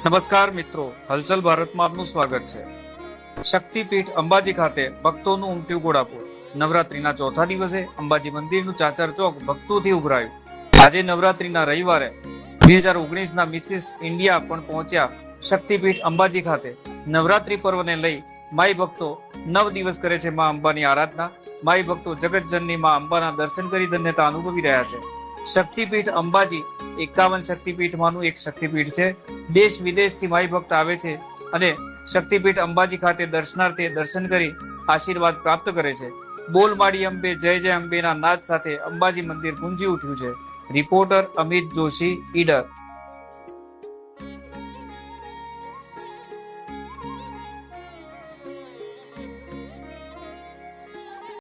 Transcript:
નમસ્કાર મિત્રો, હલચલ ભારતમાં આપનું સ્વાગત છે. શક્તિપીઠ અંબાજી ખાતે ભક્તોનું ઉમટ્યું ઘોડાપુર. નવરાત્રીના ચોથા દિવસે અંબાજી મંદિરનું ચાચર ચોક ભક્તોથી ઉભરાયું. આજે નવરાત્રીના રવિવારે 2019ના મિસિસ ઇન્ડિયા પણ પહોંચ્યા શક્તિપીઠ અંબાજી ખાતે. નવરાત્રી પર્વને લઈ માઈ ભક્તો 9 દિવસ કરે છે મા અંબાની આરાધના. માઈ ભક્તો જગતજનની મા અંબાના દર્શન કરી ધન્યતા અનુભવી રહ્યા છે. શક્તિપીઠ અંબાજી 51 શક્તિપીઠમાંનું એક શક્તિપીઠ છે. દેશ વિદેશથી માઈ ભક્ત આવે છે અને શક્તિપીઠ અંબાજી ખાતે દર્શનાર્થે દર્શન કરી આશીર્વાદ પ્રાપ્ત કરે છે. બોલ માડી અંબે જય જય અંબેના નાદ સાથે અંબાજી મંદિર ગુંજી ઉઠ્યું છે. રિપોર્ટર અમિત જોશી, ઈડર.